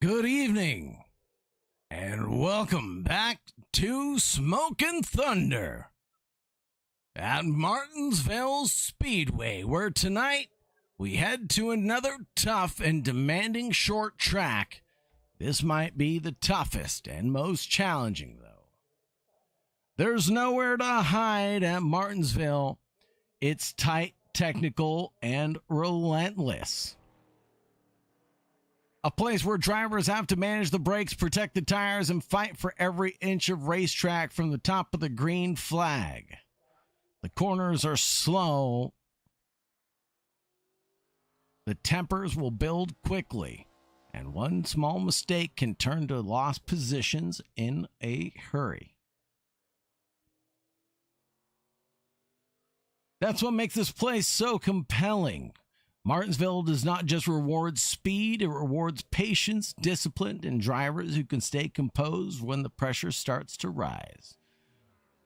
Good evening, and welcome back to Smokin' Thunder at Martinsville Speedway, where tonight we head to another tough and demanding short track. This might be the toughest and most challenging, though. There's nowhere to hide at Martinsville. It's tight, technical, and relentless. A place where drivers have to manage the brakes, protect the tires, and fight for every inch of racetrack from the top of the green flag. The corners are slow. The tempers will build quickly, and one small mistake can turn to lost positions in a hurry. That's what makes this place so compelling. Martinsville does not just reward speed, it rewards patience, discipline, and drivers who can stay composed when the pressure starts to rise.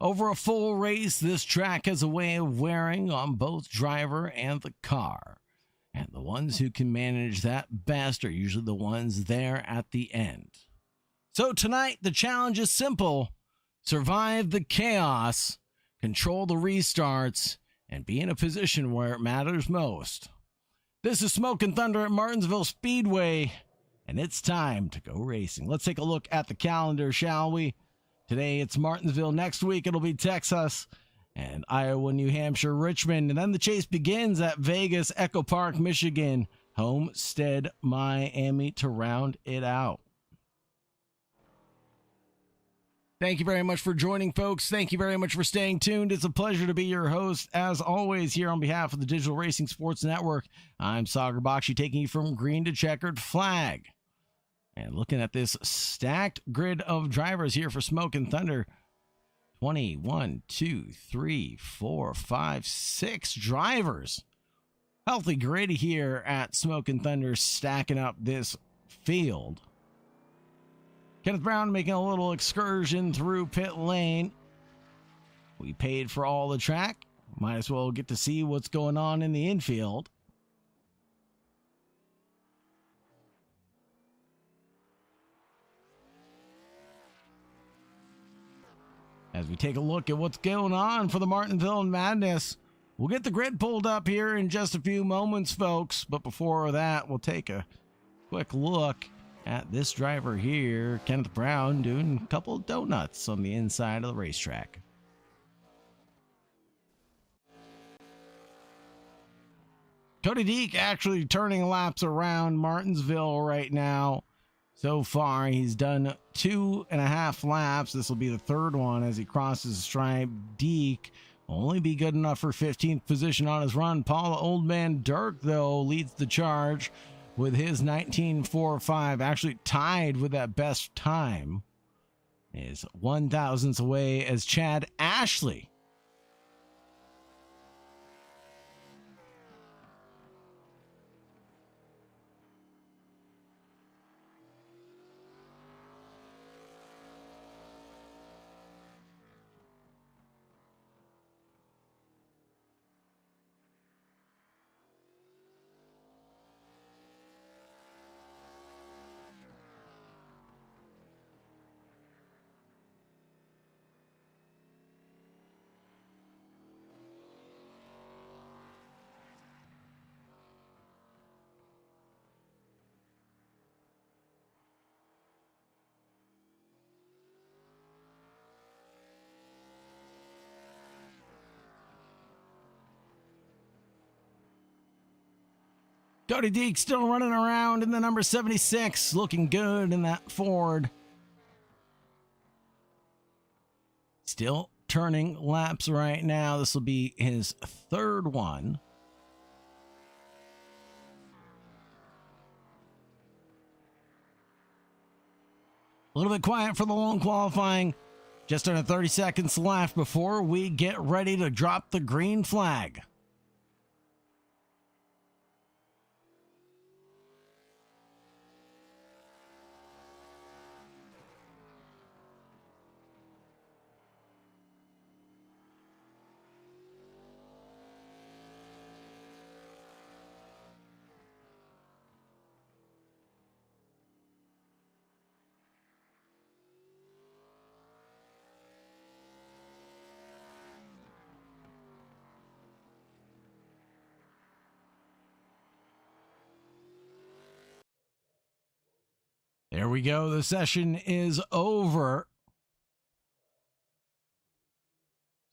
Over a full race, this track has a way of wearing on both driver and the car. And the ones who can manage that best are usually the ones there at the end. So tonight, the challenge is simple. Survive the chaos, control the restarts, and be in a position where it matters most. This is Smokin' Thunder at Martinsville Speedway, and it's time to go racing. Let's take a look at the calendar, shall we? Today it's Martinsville. Next week it'll be Texas and Iowa, New Hampshire, Richmond. And then the chase begins at Vegas, Echo Park, Michigan, Homestead, Miami to round it out. Thank you very much for joining, folks. Thank you very much for staying tuned. It's a pleasure to be your host, as always, here on behalf of the Digital Racing Sports Network. I'm AdminBoxx, taking you from green to checkered flag. And looking at this stacked grid of drivers here for Smokin' Thunder. 1, 2, 3, 4, 5, 6 drivers. Healthy grid here at Smokin' Thunder, stacking up this field. Kenneth Brown making a little excursion through pit lane. We paid for all the track. Might as well get to see what's going on in the infield. As we take a look at what's going on for the Martinsville Madness, we'll get the grid pulled up here in just a few moments, folks. But before that, we'll take a quick look at this driver here, Kenneth Brown, doing a couple of donuts on the inside of the racetrack. Cody Deek actually turning laps around Martinsville right now. So far, he's done 2.5 laps. This will be the third one as he crosses the stripe. Deek will only be good enough for 15th position on his run. Paula Oldman Dirk, though, leads the charge with his 19.45, actually tied with that best time, is 1/1000th away as Chad Ashley Cody Deek still running around in the number 76, looking good in that Ford. Still turning laps right now. This will be his third one. A little bit quiet for the long qualifying. Just under 30 seconds left before we get ready to drop the green flag. There we go. The session is over.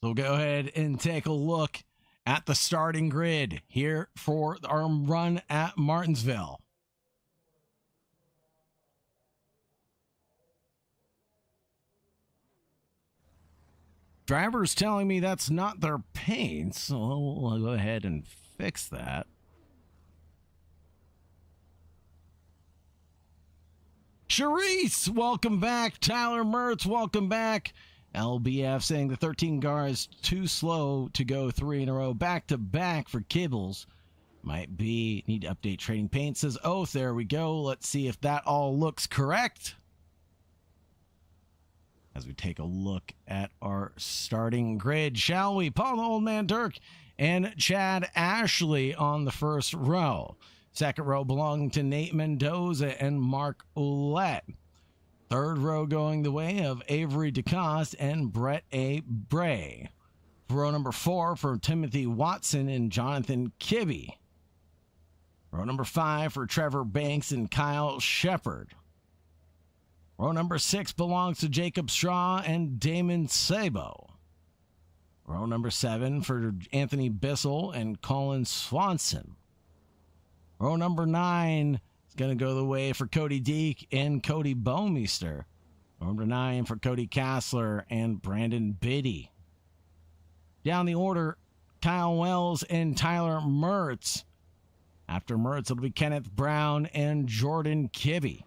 So go ahead and take a look at the starting grid here for our run at Martinsville. Driver's telling me that's not their paint, so I'll go ahead and fix that. Charisse, welcome back. Tyler Mertz, welcome back. LBF saying the 13 car is too slow to go 3 in a row. Back to back for Kibbles. Might be, need to update trading paint. Says Oath, there we go. Let's see if that all looks correct. As we take a look at our starting grid, shall we? Paul the Old Man Dirk and Chad Ashley on the first row. Second row belonging to Nate Mendoza and Mark Ouellette. Third row going the way of Avery DeCoste and Brett A. Bray. Row number 4 for Timothy Watson and Jonathan Kibbe. Row number 5 for Trevor Banks and Kyle Shepard. Row number 6 belongs to Jacob Straw and Damon Sabo. Row number 7 for Anthony Bissell and Colin Swanson. Row number 9 is going to go the way for Cody Deek and Cody Baumeister. Row number 9 for Cody Kassler and Brandon Biddy. Down the order, Kyle Wells and Tyler Mertz. After Mertz, it'll be Kenneth Brown and Jordan Kibbe.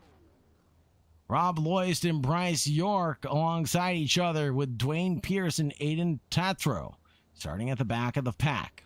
Rob Loist and Bryce York alongside each other with Dwayne Pierce and Aiden Tatro, starting at the back of the pack.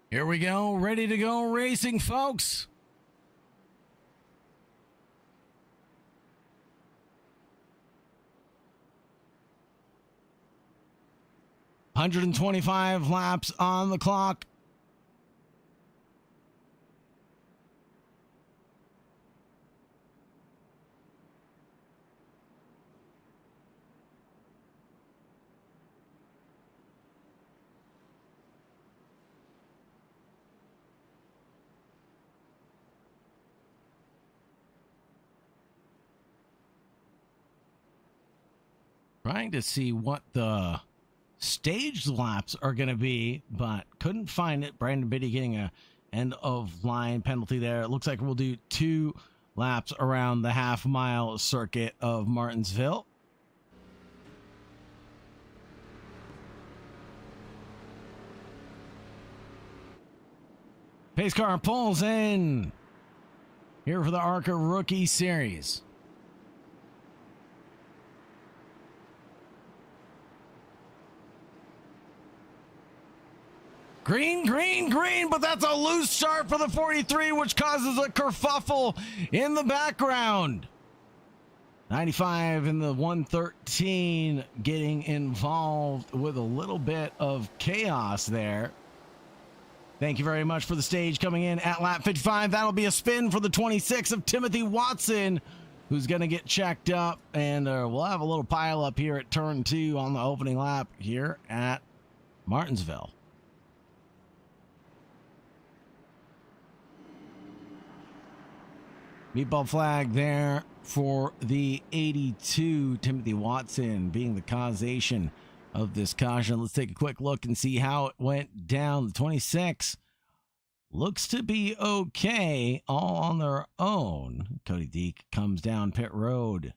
Here we go, ready to go racing, folks. $125 laps on the clock. Trying to see what the staged laps are going to be, but couldn't find it. Brandon Biddy getting a end of line penalty there. It looks like we'll do 2 laps around the half-mile circuit of Martinsville. Pace car pulls in here for the Arca Rookie Series. Green, green, green, but that's a loose start for the 43, which causes a kerfuffle in the background. 95 in the 113 getting involved with a little bit of chaos there. Thank you very much for the stage coming in at lap 55. That'll be a spin for the 26 of Timothy Watson, who's going to get checked up, and we'll have a little pile up here at turn 2 on the opening lap here at Martinsville. Meatball flag there for the 82, Timothy Watson being the causation of this caution. Let's take a quick look and see how it went down. The 26 looks to be okay all on their own. Cody Deek comes down pit road,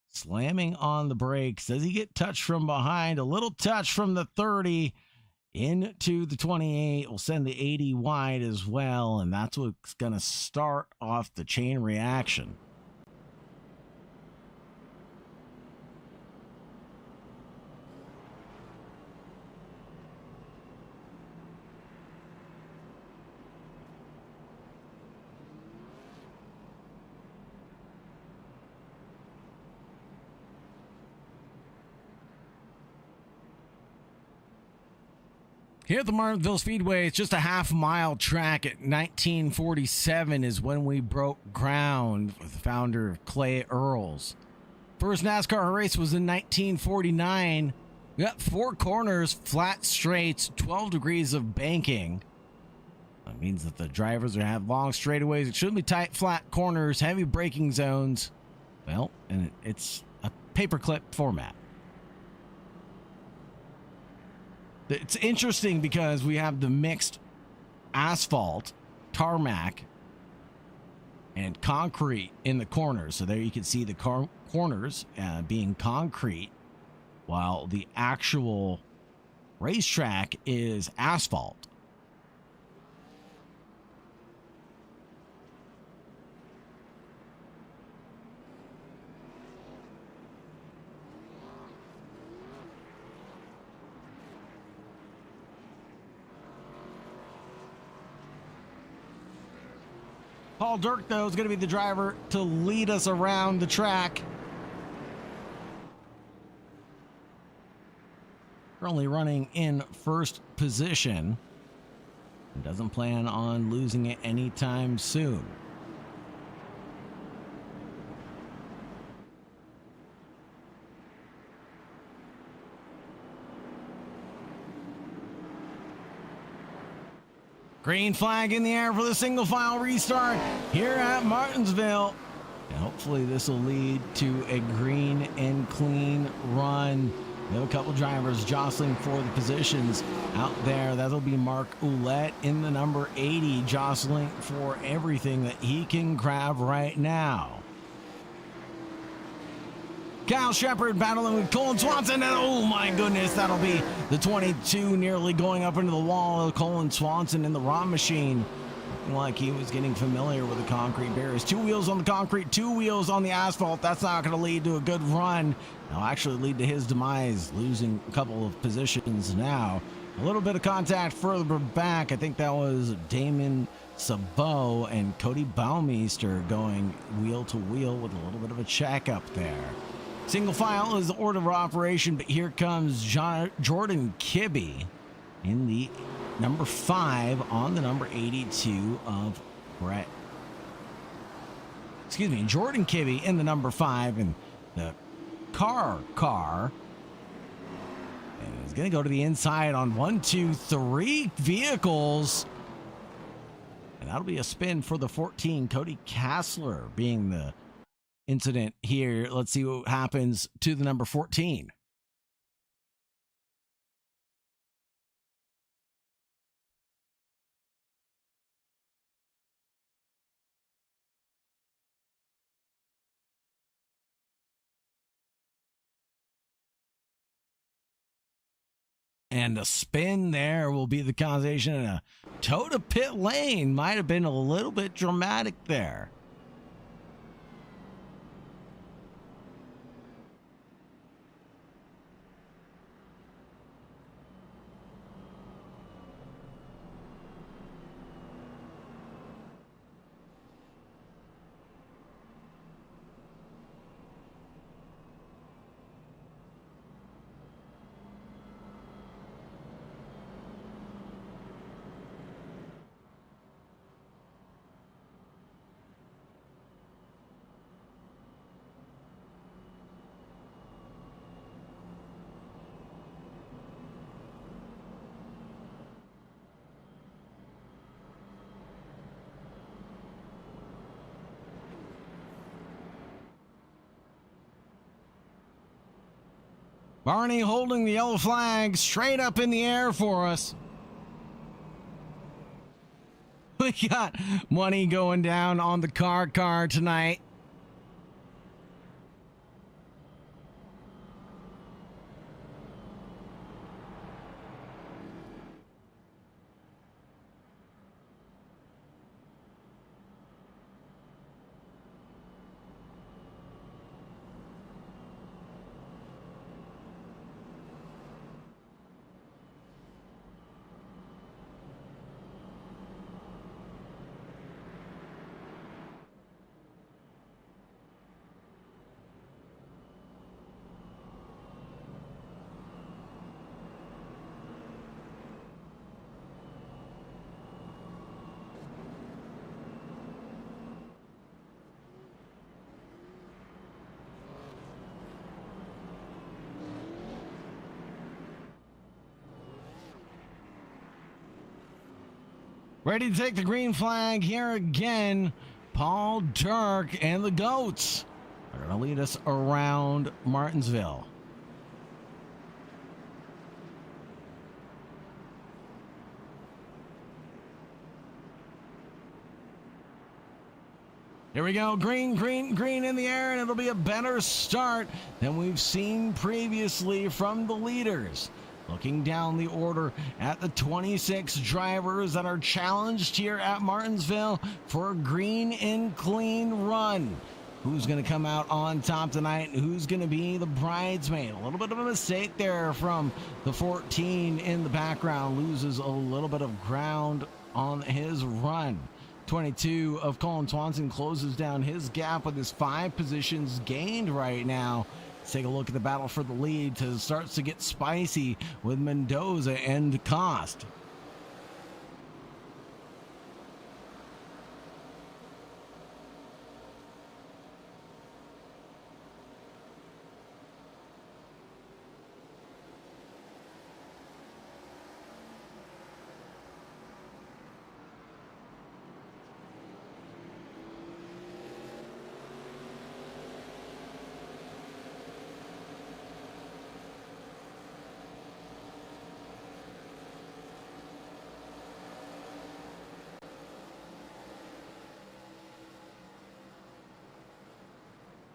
slamming on the brakes. Does he get touched from behind? A little touch from the 30 into the 28. We'll send the 80 wide as well, and that's what's going to start off the chain reaction. Here at the Martinsville Speedway, it's just a half-mile track. At 1947 is when we broke ground with the founder of Clay Earls. First NASCAR race was in 1949. We got 4 corners, flat straights, 12 degrees of banking. That means that the drivers are going to have long straightaways, extremely tight, flat corners, heavy braking zones. Well, and it's a paperclip format. It's interesting because we have the mixed asphalt, tarmac, and concrete in the corners. So there you can see the corners being concrete, while the actual racetrack is asphalt. Paul Dirk, though, is going to be the driver to lead us around the track. Currently running in first position. And doesn't plan on losing it anytime soon. Green flag in the air for the single file restart here at Martinsville. And hopefully this will lead to a green and clean run. We have a couple drivers jostling for the positions out there. That'll be Mark Ouellette in the number 80, jostling for everything that he can grab right now. Kyle Shepard battling with Colin Swanson, and oh my goodness, that'll be the 22 nearly going up into the wall of Colin Swanson in the ROM machine. Looking like he was getting familiar with the concrete barriers. 2 wheels on the concrete, 2 wheels on the asphalt. That's not going to lead to a good run. It'll actually lead to his demise, losing a couple of positions now. A little bit of contact further back. I think that was Damon Sabot and Cody Baumeister going wheel to wheel with a little bit of a check up there. Single file is the order of operation, but here comes Jordan Kibbe in the number 5 on the number 82 of Brett. Excuse me, Jordan Kibbe in the number 5 and the car. And he's going to go to the inside on 1, 2, 3 vehicles. And that'll be a spin for the 14, Cody Kassler being the incident here. Let's see what happens to the number 14. And a spin there will be the causation, and a toe to pit lane might have been a little bit dramatic there. Barney holding the yellow flag straight up in the air for us. We got money going down on the car tonight. Ready to take the green flag here again. Paul Dirk and the Goats are going to lead us around Martinsville. Here we go, green, green, green in the air, and it'll be a better start than we've seen previously from the leaders. Looking down the order at the 26 drivers that are challenged here at Martinsville for a green and clean run. Who's going to come out on top tonight? Who's going to be the bridesmaid? A little bit of a mistake there from the 14 in the background. Loses a little bit of ground on his run. 22 of Colin Swanson closes down his gap with his 5 positions gained right now. Let's take a look at the battle for the lead. Starts to get spicy with Mendoza and Cost.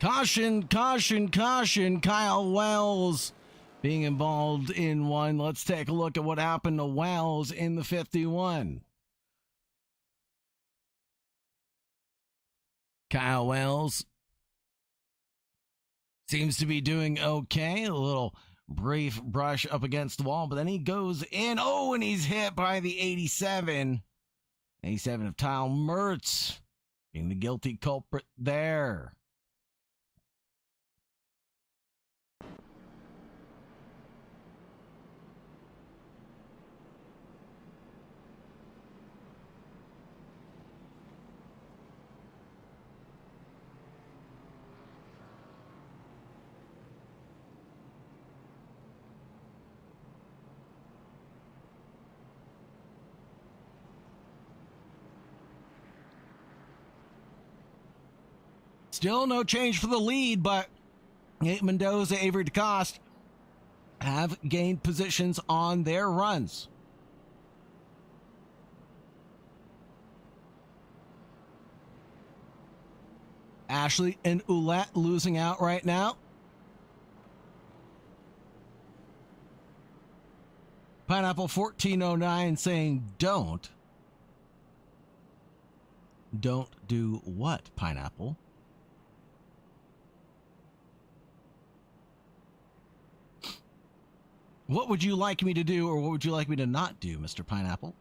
Caution, caution, caution. Kyle Wells being involved in one. Let's take a look at what happened to Wells in the 51. Kyle Wells seems to be doing okay. A little brief brush up against the wall, but then he goes in. Oh, and he's hit by the 87. 87 of Kyle Mertz being the guilty culprit there. Still no change for the lead, but Nate Mendoza, Avery DeCoste have gained positions on their runs. Ashley and Ouellette losing out right now. Pineapple 1409 saying don't. Don't do what, Pineapple? What would you like me to do, or what would you like me to not do, Mr. Pineapple?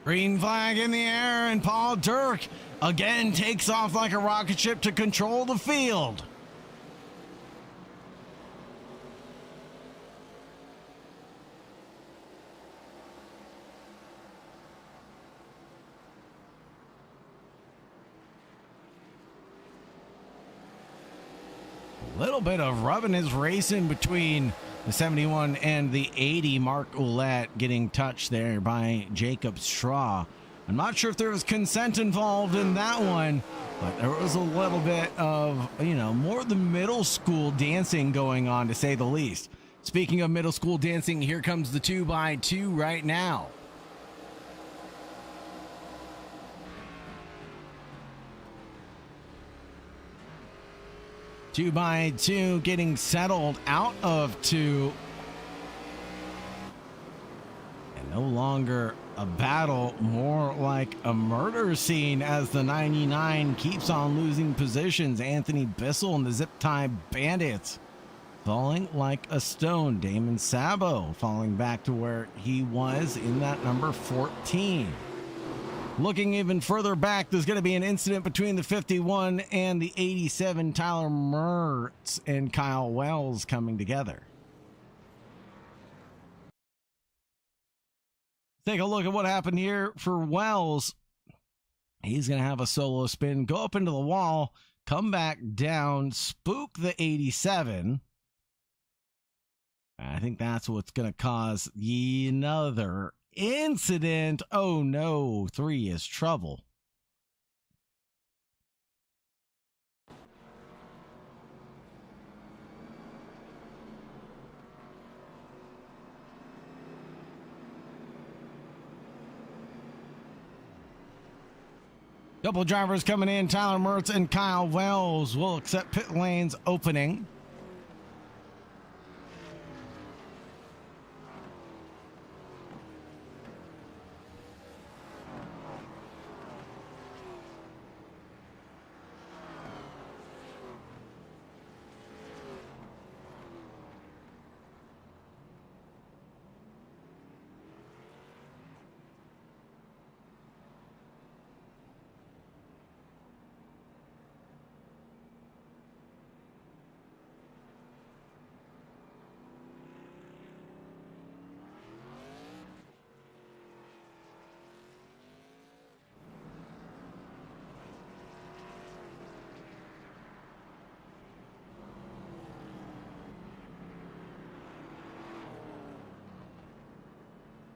Green flag in the air, and Paul Dirk again takes off like a rocket ship to control the field. A little bit of rubbing his racing between the 71 and the 80. Mark Ouellette getting touched there by Jacob Straw. I'm not sure if there was consent involved in that one, but there was a little bit of, more of the middle school dancing going on, to say the least. Speaking of middle school dancing, here comes the 2x2 right now. Two by two getting settled out of two. And no longer a battle, more like a murder scene as the 99 keeps on losing positions. Anthony Bissell and the Zip Tie Bandits falling like a stone. Damon Sabo falling back to where he was in that number 14. Looking even further back, there's going to be an incident between the 51 and the 87. Tyler Mertz and Kyle Wells coming together. Take a look at what happened here for Wells. He's going to have a solo spin, go up into the wall, come back down, spook the 87. I think that's what's going to cause another incident. Oh no, 3 is trouble. Couple drivers coming in. Tyler Mertz and Kyle Wells will accept pit lanes opening.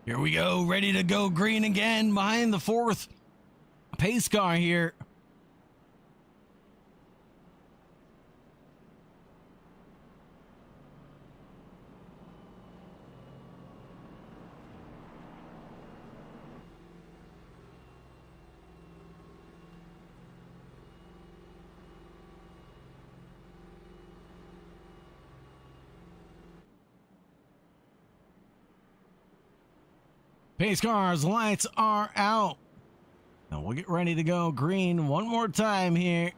Here we go, ready to go green again behind the 4th pace car here. Pace cars, lights are out. Now we'll get ready to go green one more time here.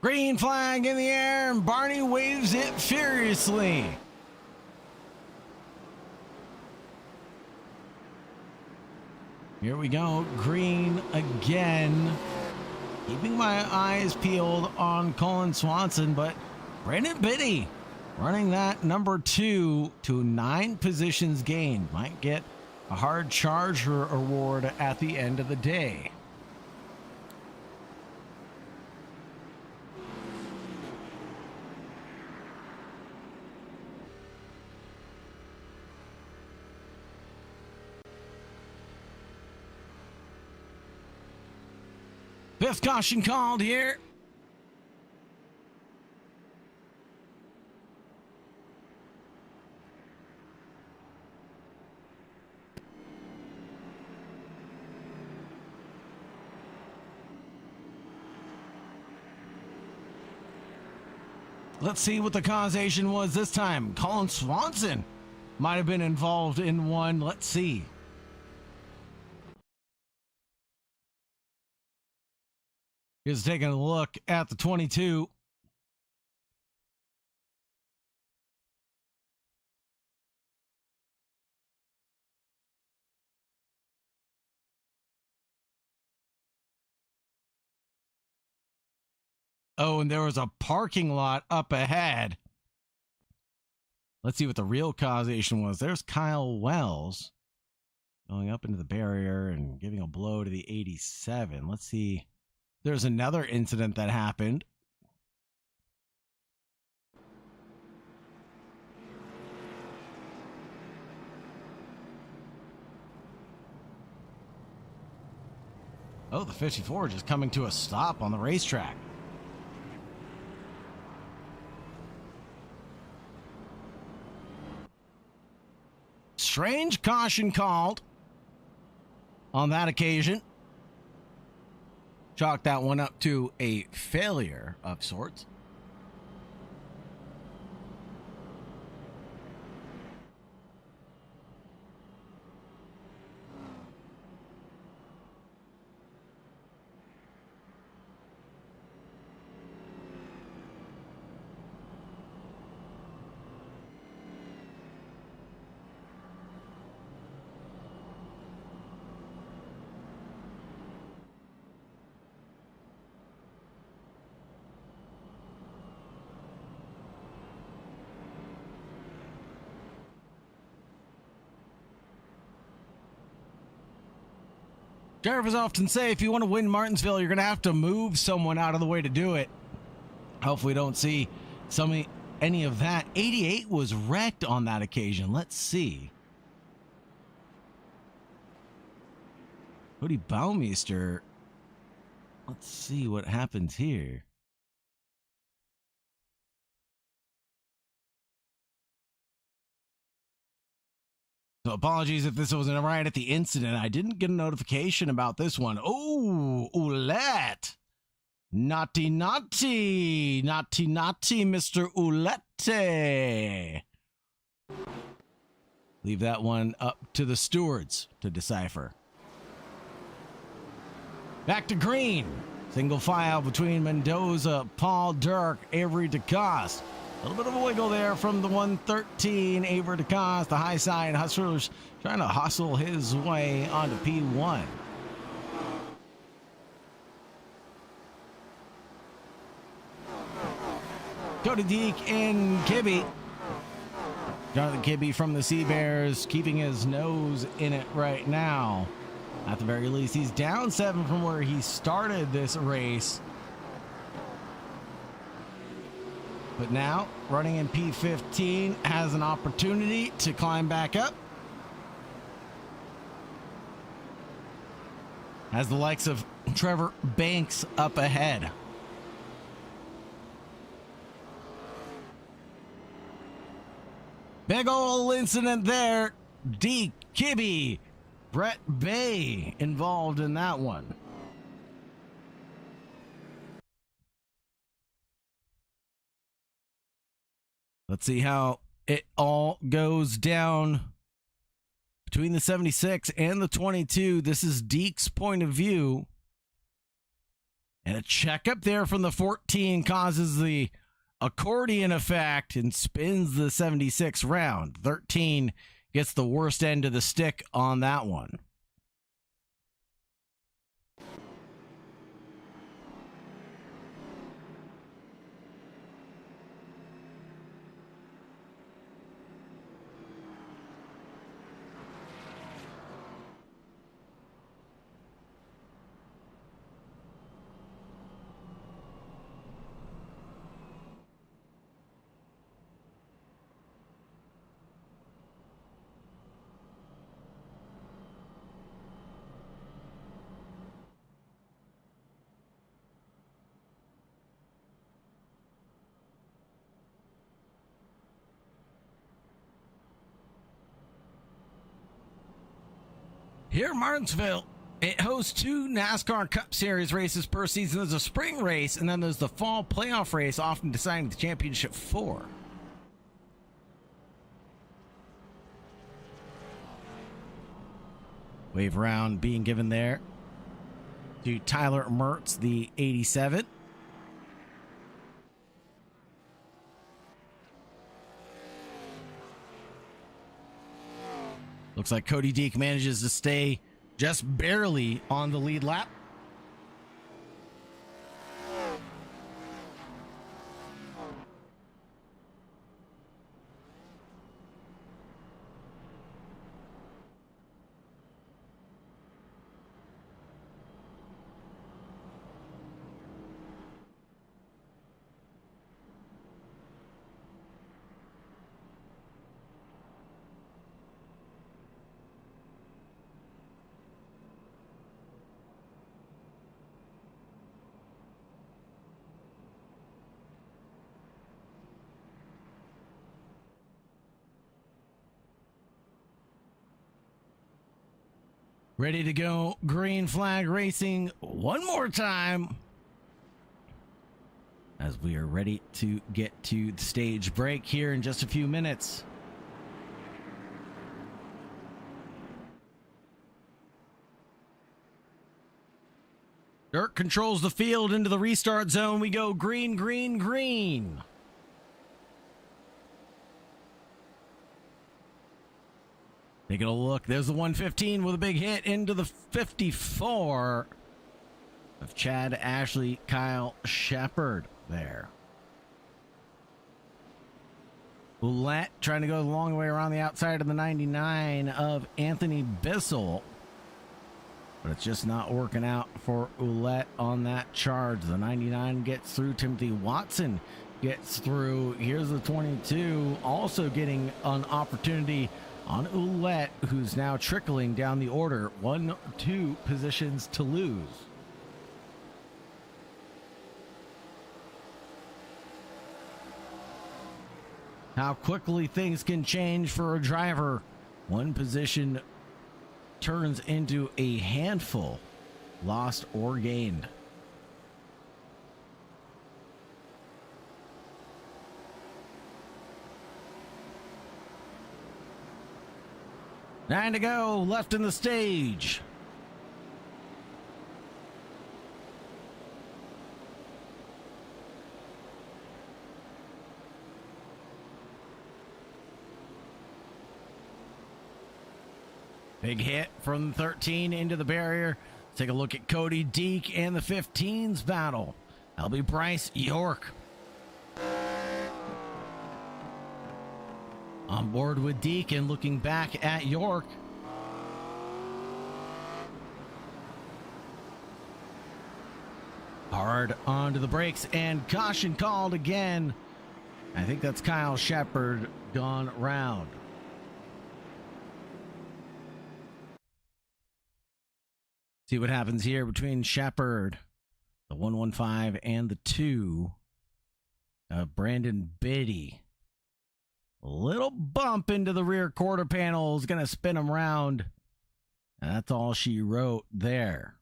Green flag in the air, and Barney waves it furiously. Here we go, green again. Keeping my eyes peeled on Colin Swanson, but Brandon Biddy running that number 2 to 9 positions gained. Might get a hard charger award at the end of the day. Fifth caution called here. Let's see what the causation was this time. Colin Swanson might have been involved in one. Let's see. Is taking a look at the 22. Oh, and there was a parking lot up ahead. Let's see what the real causation was. There's Kyle Wells going up into the barrier and giving a blow to the 87. Let's see. There's another incident that happened. Oh, the 54 just coming to a stop on the racetrack. Strange caution called on that occasion. Chalk that one up to a failure of sorts. Drivers often say if you want to win Martinsville, you're going to have to move someone out of the way to do it. Hopefully we don't see any of that. 88 was wrecked on that occasion. Let's see. Cody Baumeister. Let's see what happens here. So apologies if this wasn't right at the incident. I didn't get a notification about this one. Oh, Oulette. Naughty, naughty. Naughty, naughty, Mr. Oulette. Leave that one up to the stewards to decipher. Back to green. Single file between Mendoza, Paul Dirk, Avery DeCoste. A little bit of a wiggle there from the 113, Avery DeCoste, the high side. Hustlers trying to hustle his way onto P1. Cody Deek and Kibbe. Jonathan Kibbe from the Sea Bears keeping his nose in it right now. At the very least, he's down 7 from where he started this race. But now, running in P15, has an opportunity to climb back up. Has the likes of Trevor Banks up ahead. Big ol' incident there. D. Kibbe, Brett Bay involved in that one. Let's see how it all goes down between the 76 and the 22. This is Deke's point of view. And a checkup there from the 14 causes the accordion effect and spins the 76 round. 13 gets the worst end of the stick on that one. Here in Martinsville, it hosts 2 NASCAR Cup Series races per season. There's a spring race, and then there's the fall playoff race, often deciding the championship 4. Wave round being given there to Tyler Mertz, the 87. Looks like Cody Deek manages to stay just barely on the lead lap. Ready to go. Green flag racing one more time. As we are ready to get to the stage break here in just a few minutes. Dirt controls the field into the restart zone. We go green, green, green. Taking a look. There's the 115 with a big hit into the 54 of Chad Ashley, Kyle Shepard there. Ouellette trying to go the long way around the outside of the 99 of Anthony Bissell. But it's just not working out for Ouellette on that charge. The 99 gets through. Timothy Watson gets through. Here's the 22 also getting an opportunity on Ouellette, who's now trickling down the order. 1-2 positions to lose. How quickly things can change for a driver. One position turns into a handful, lost or gained. Nine to go, left in the stage. Big hit from 13 into the barrier. Take a look at Cody Deek and the 15's battle. That'll be Bryce York. On board with Deek and looking back at York. Hard onto the brakes and caution called again. I think that's Kyle Shepard gone round. See what happens here between Shepard, the 115, and the 2 of Brandon Biddy. A little bump into the rear quarter panel is going to spin him round. And that's all she wrote there.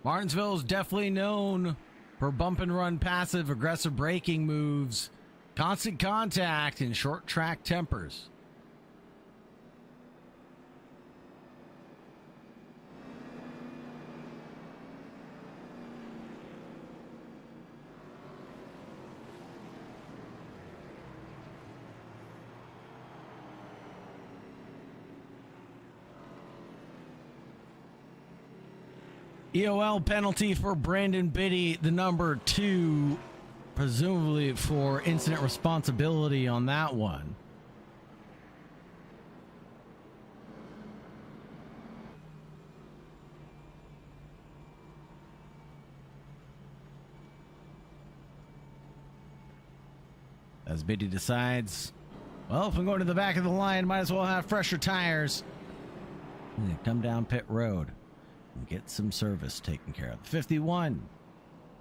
Martinsville is definitely known for bump and run passive aggressive braking moves, constant contact, and short track tempers. EOL penalty for Brandon Biddy, the number 2, presumably for incident responsibility on that one. As Biddy decides, well, if I'm going to the back of the line, might as well have fresher tires. And come down pit road and get some service taken care of. 51,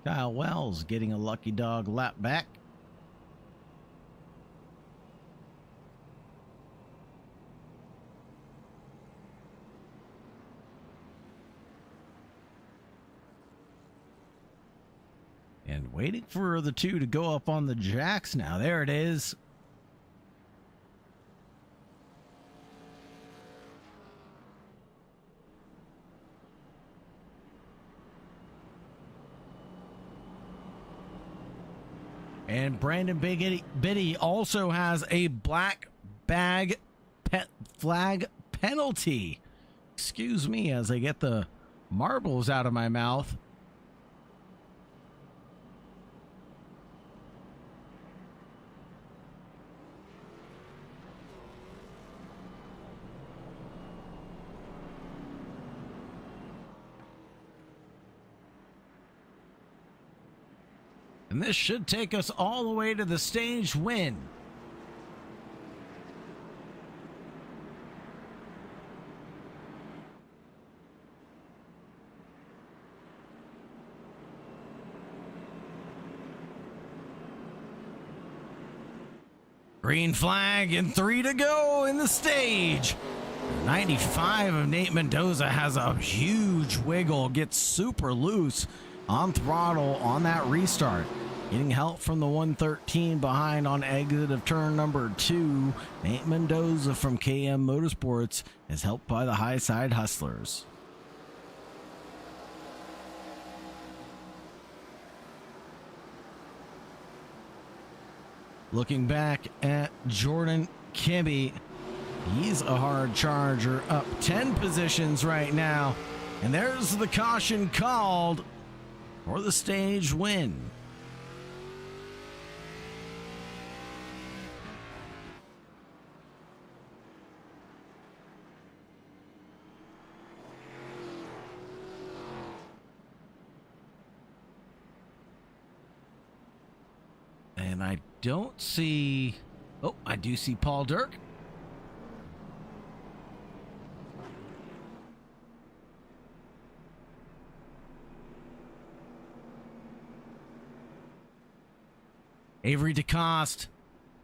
Kyle Wells getting a lucky dog lap back. And waiting for the 2 to go up on the jacks now. There it is. And Brandon Biddy also has a black bag flag penalty. Excuse me as I get the marbles out of my mouth. And this should take us all the way to the stage win. Green flag and 3 to go in the stage. 95 of Nate Mendoza has a huge wiggle, gets super loose on throttle on that restart. Getting help from the 113 behind on exit of turn number 2. Nate Mendoza from KM Motorsports is helped by the high side hustlers. Looking back at Jordan Kibbe, he's a hard charger, up 10 positions right now. And there's the caution called for the stage win. And I don't see... Oh, I do see Paul Dirk. Avery DeCoste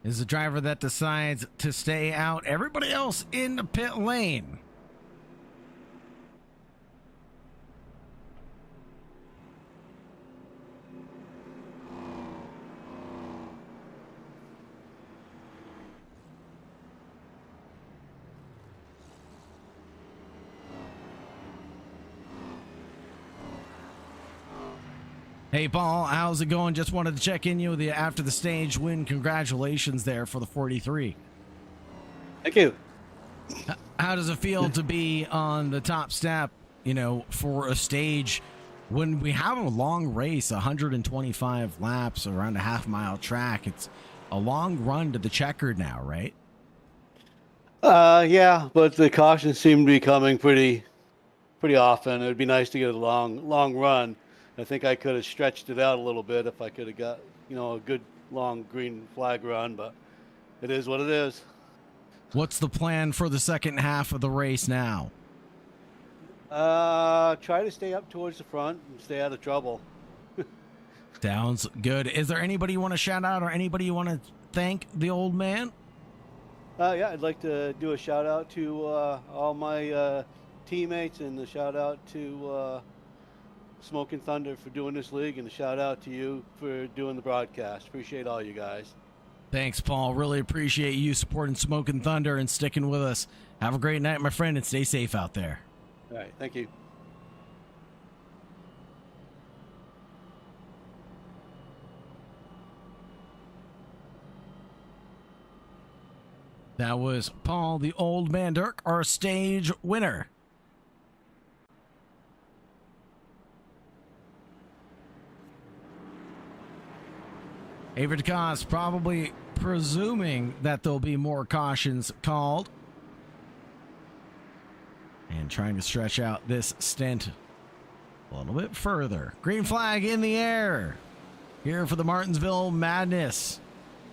is the driver that decides to stay out. Everybody else in the pit lane. Hey, Paul, how's it going? Just wanted to check in with you after the stage win. Congratulations there for the 43. Thank you. How does it feel to be on the top step, you know, for a stage when we have a long race, 125 laps around a half-mile track? It's a long run to the checkered now, right? Yeah, but the cautions seem to be coming pretty often. It would be nice to get a long run. I think I could have stretched it out a little bit if I could have got, you know, a good long green flag run, but it is what it is. What's the plan for the second half of the race now? Try to stay up towards the front and stay out of trouble. Sounds good. Is there anybody you want to shout out or anybody you want to thank the old man? Yeah, I'd like to do a shout out to all my teammates, and a shout out to Smokin Thunder for doing this league, and a shout out to you for doing the broadcast. Appreciate all you guys. Thanks, Paul. Really appreciate you supporting Smokin Thunder and sticking with us. Have a great night, my friend, and stay safe out there. All right, thank you. That was Paul, the old man Dirk, our stage winner. Avery DeCoste probably presuming that there'll be more cautions called and trying to stretch out this stint a little bit further. Green flag in the air here for the Martinsville Madness.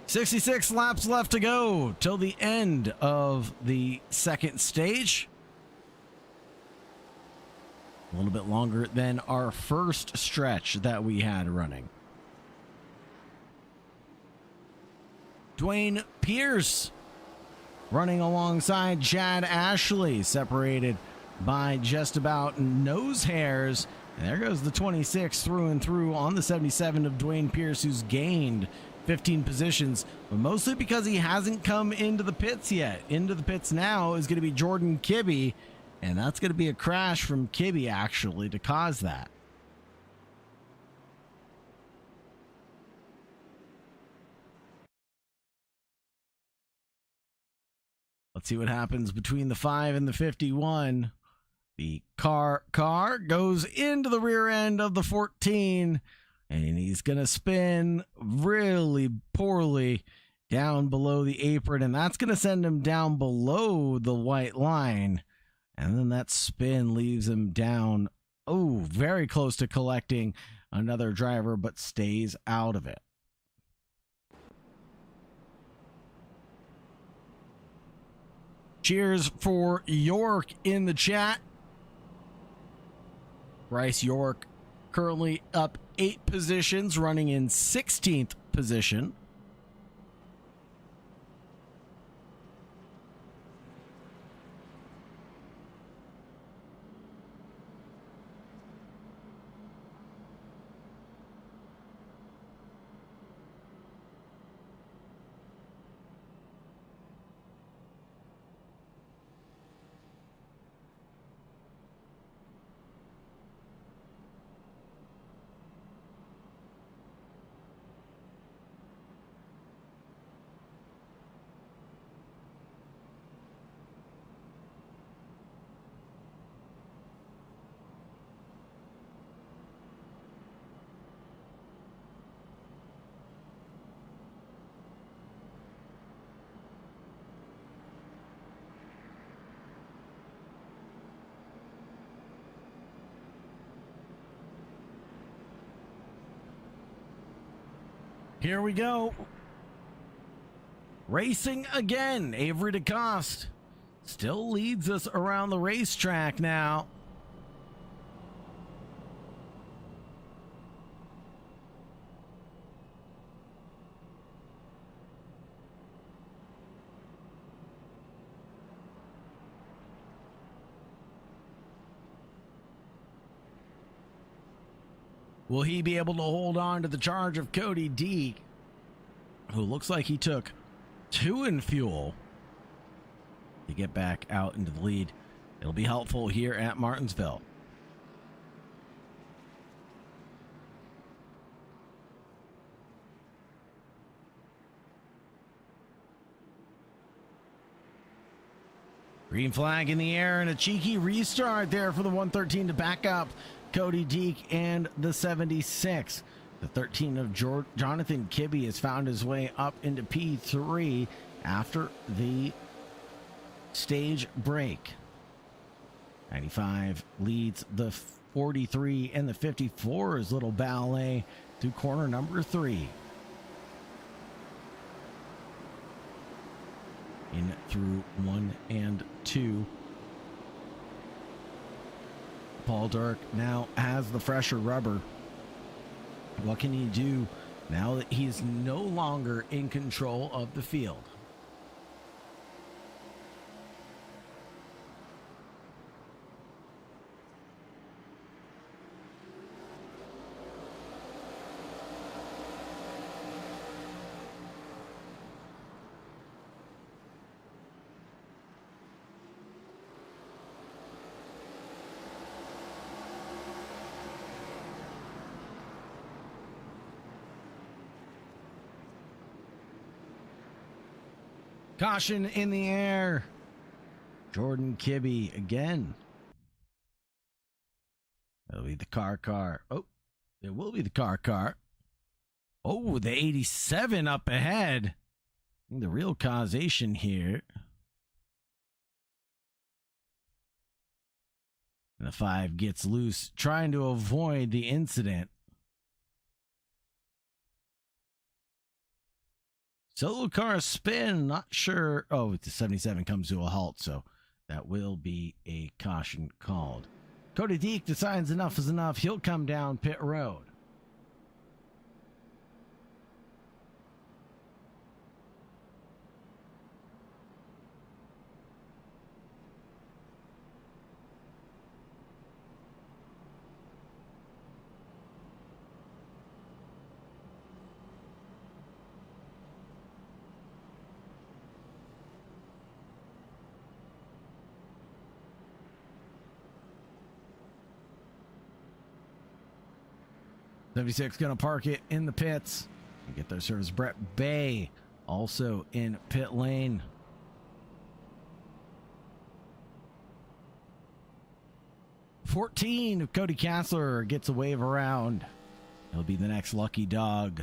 66 laps left to go till the end of the second stage. A little bit longer than our first stretch that we had running. Dwayne Pierce running alongside Chad Ashley, separated by just about nose hairs. And there goes the 26 through and through on the 77 of Dwayne Pierce, who's gained 15 positions, but mostly because he hasn't come into the pits yet. Into the pits now is going to be Jordan Kibbe, and that's going to be a crash from Kibbe actually to cause that. Let's see what happens between the 5 and the 51. The car goes into the rear end of the 14, and he's going to spin really poorly down below the apron, and that's going to send him down below the white line. And then that spin leaves him down, very close to collecting another driver, but stays out of it. Cheers for York in the chat. Bryce York currently up 8 positions, running in 16th position. Here we go. Racing again. Avery DeCoste still leads us around the racetrack now. Will he be able to hold on to the charge of Cody Deek, who looks like he took 2 in fuel to get back out into the lead? It'll be helpful here at Martinsville. Green flag in the air and a cheeky restart there for the 113 to back up Cody Deek and the 76. The 13 of Jonathan Kibbe has found his way up into P3 after the stage break. 95 leads the 43 and the 54 is Little Ballet through corner number 3. In through 1 and 2. Paul Dirk now has the fresher rubber. What can he do now that he is no longer in control of the field? Caution in the air. Jordan Kibbe again. That'll be the car. Oh, it will be the car. Oh, the 87 up ahead. I think the real causation here. And the 5 gets loose, trying to avoid the incident. Solo car spin, not sure. Oh, the 77 comes to a halt, so that will be a caution called. Cody Deek decides enough is enough. He'll come down pit road. '76 going to park it in the pits and get their service. Brett Bay also in pit lane. '14 Cody Kassler gets a wave around. He'll be the next lucky dog.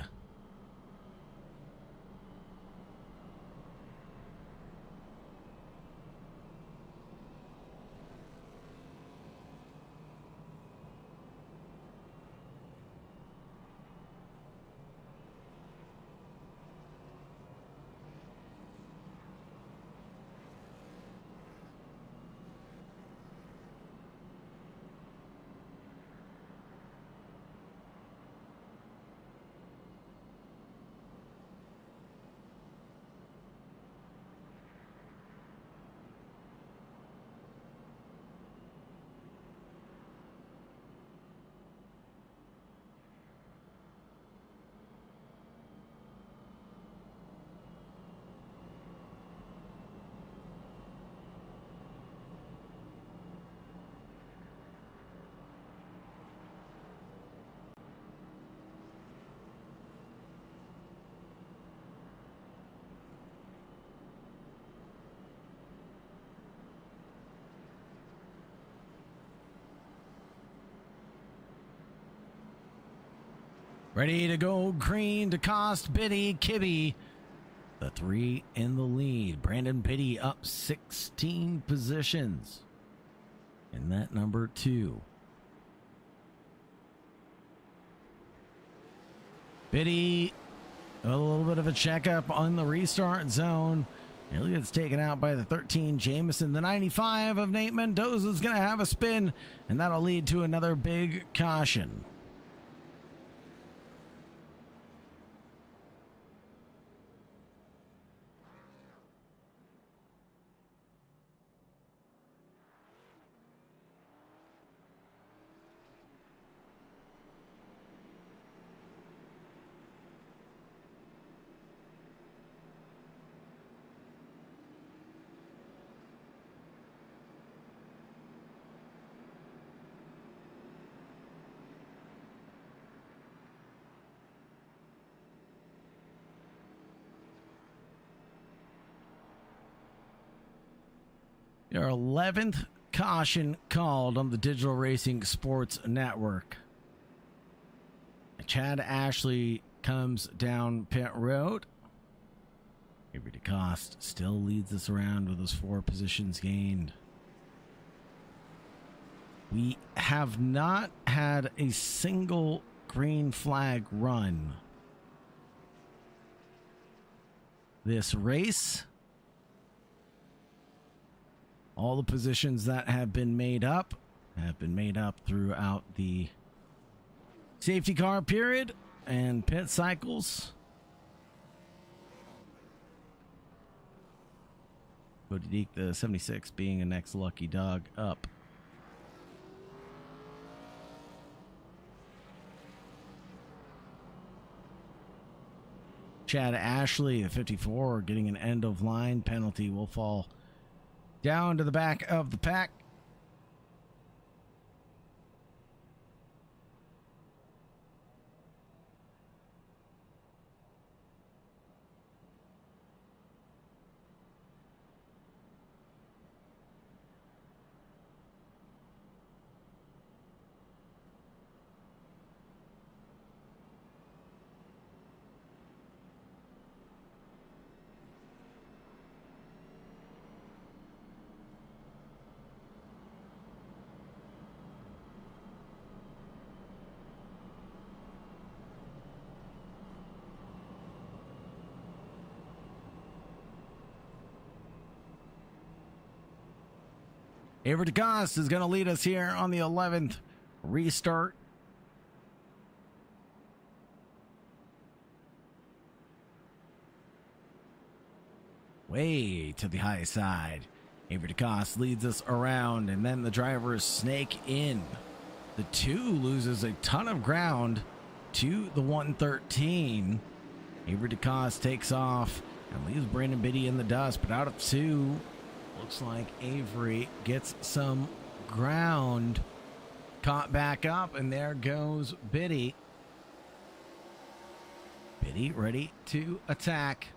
Ready to go green to cost Biddy Kibbe. The 3 in the lead. Brandon Biddy up 16 positions. In that number 2. Biddy A little bit of a checkup on the restart zone. Nearly gets taken out by the 13 Jameson. The 95 of Nate Mendoza is going to have a spin, and that'll lead to another big caution. Your 11th caution called on the Digital Racing Sports Network. Chad Ashley comes down pit road. Avery DeCoste still leads us around with those 4 positions gained. We have not had a single green flag run this race. All the positions that have been made up throughout the safety car period and pit cycles. Cody Deek, the 76, being a next lucky dog up. Chad Ashley, the 54, getting an end of line penalty, will fall down to the back of the pack. Avery DeCoste is going to lead us here on the 11th restart. Way to the high side. Avery DeCoste leads us around, and then the drivers snake in. The 2 loses a ton of ground to the 113. Avery DeCoste takes off and leaves Brandon Biddy in the dust, but out of 2, looks like Avery gets some ground. Caught back up, and there goes Biddy. Biddy ready to attack.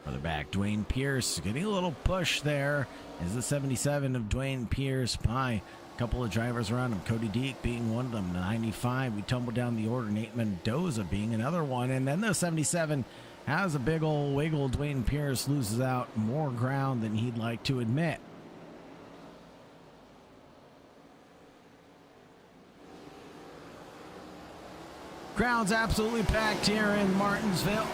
Further back, Dwayne Pierce getting a little push there. Is the 77 of Dwayne Pierce by a couple of drivers around him. Cody Deek being one of them. The 95, we tumble down the order. Nate Mendoza being another one. And then the 77 has a big old wiggle. Dwayne Pierce loses out more ground than he'd like to admit. Crowd's absolutely packed here in Martinsville.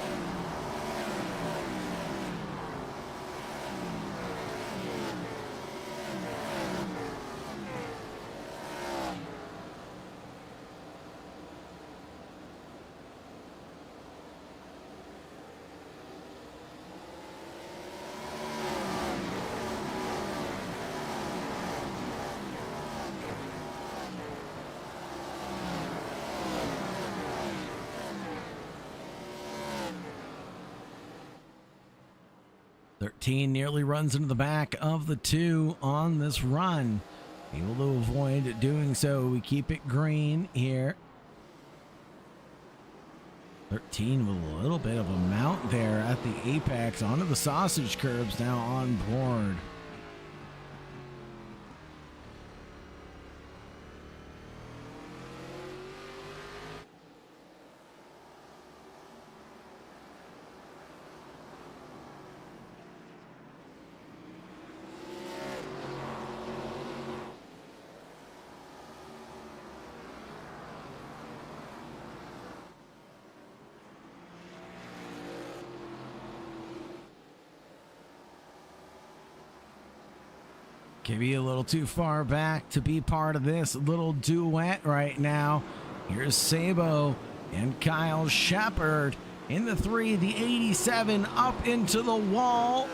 Nearly runs into the back of the 2 on this run. Able to avoid doing so. We keep it green here. 13 with a little bit of a mount there at the apex onto the sausage curbs now on board. Kibby a little too far back to be part of this little duet right now. Here's Sabo and Kyle Shepard in the 3, the 87 up into the wall.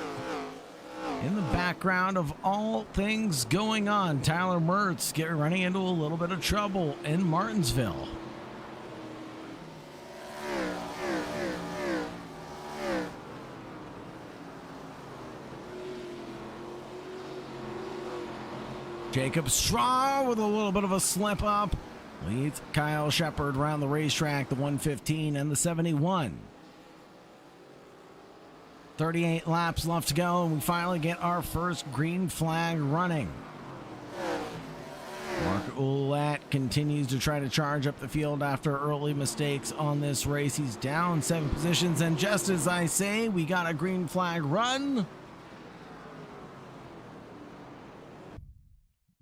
In the background of all things going on, Tyler Mertz running into a little bit of trouble in Martinsville. Jacob Straw with a little bit of a slip up leads Kyle Shepard around the racetrack, the 115 and the 71. 38 laps left to go, and we finally get our first green flag running. Mark Ouellette continues to try to charge up the field after early mistakes on this race. He's down 7 positions, and just as I say, we got a green flag run.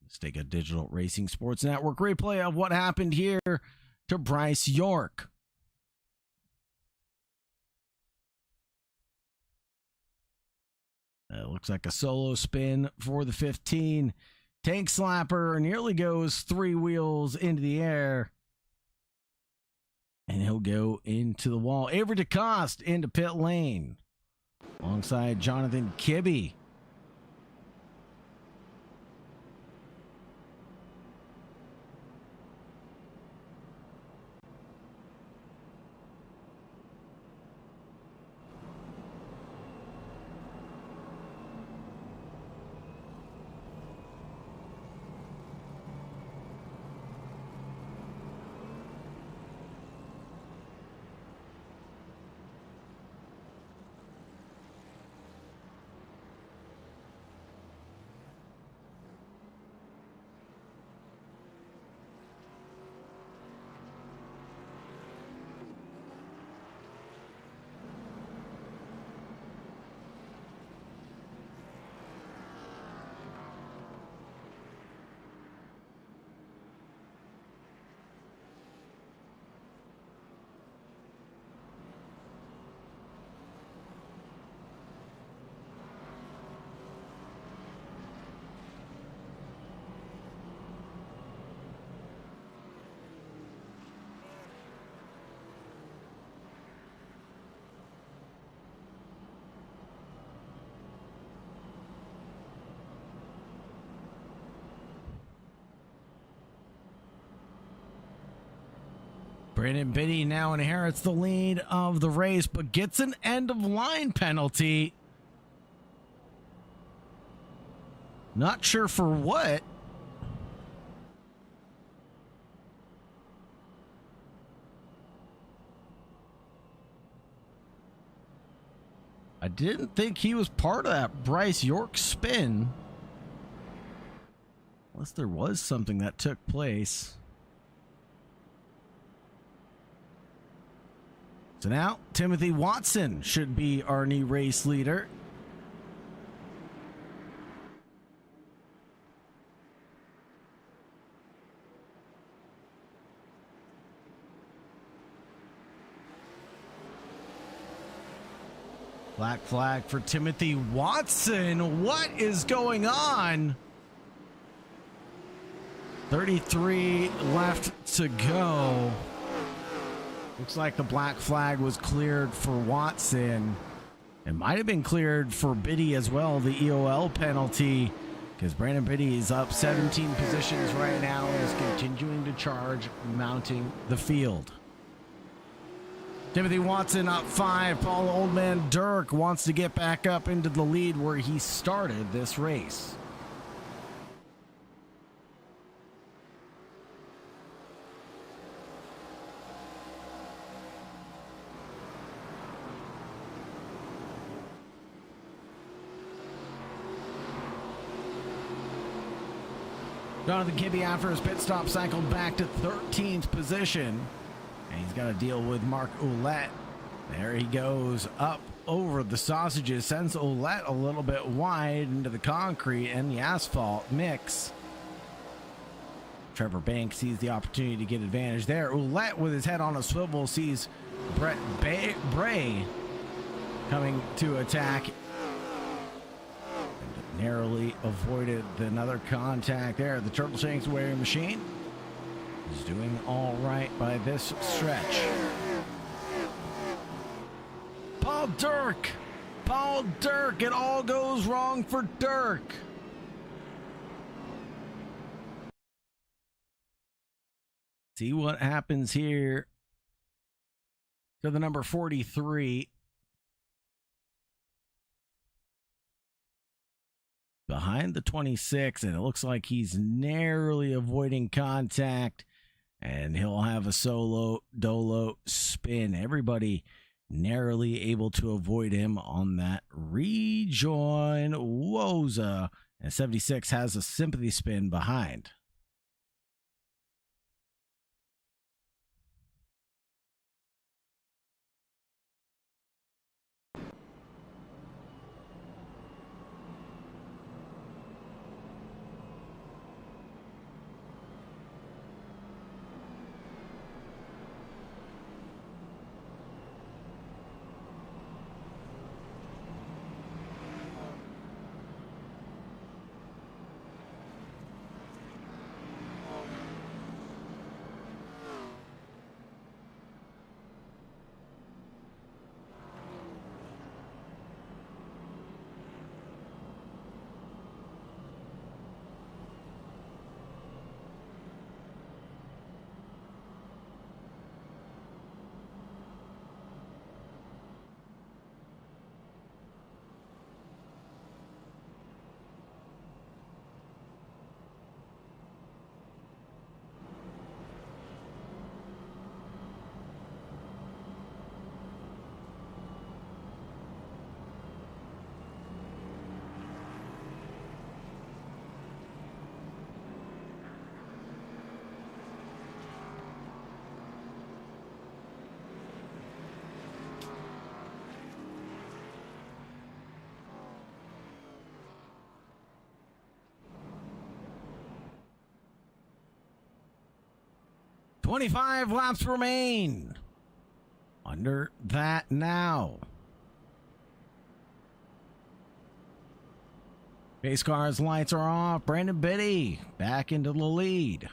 Let's take a Digital Racing Sports Network replay of what happened here to Bryce York. It looks like a solo spin for the 15. Tank slapper nearly goes 3 wheels into the air. And he'll go into the wall. Avery DeCoste into pit lane alongside Jonathan Kibby. Brandon Biddy now inherits the lead of the race, but gets an end-of-line penalty. Not sure for what. I didn't think he was part of that Bryce York spin. Unless there was something that took place. So now, Timothy Watson should be our new race leader. Black flag for Timothy Watson. What is going on? 33 left to go. Looks like the black flag was cleared for Watson. It might have been cleared for Biddy as well, the EOL penalty, because Brandon Biddy is up 17 positions right now and is continuing to charge, mounting the field. Timothy Watson up 5. Paul Oldman Dirk wants to get back up into the lead where he started this race. Jonathan Kibby, after his pit stop, cycled back to 13th position. And he's got to deal with Mark Ouellette. There he goes up over the sausages, sends Ouellette a little bit wide into the concrete and the asphalt mix. Trevor Banks sees the opportunity to get advantage there. Ouellette, with his head on a swivel, sees Brett Bray coming to attack. narrowly avoided another contact there. The Turtle Sanctuary machine is doing all right by this stretch. Paul Dirk! Paul Dirk! It all goes wrong for Dirk! See what happens here to the number 43. Behind the 26, and it looks like he's narrowly avoiding contact, and he'll have a solo dolo spin. Everybody narrowly able to avoid him on that rejoin. Woza, and 76 has a sympathy spin behind. "25 laps remain." Under that now. Pace car's lights are off. Brandon Biddy back into the lead.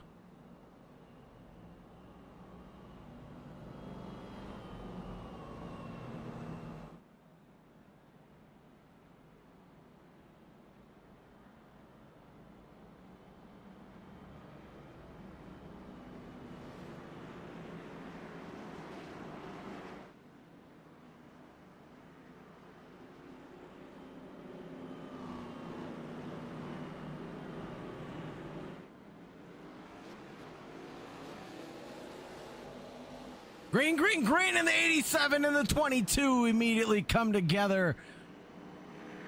Green, green, green, and the 87 and the 22 immediately come together.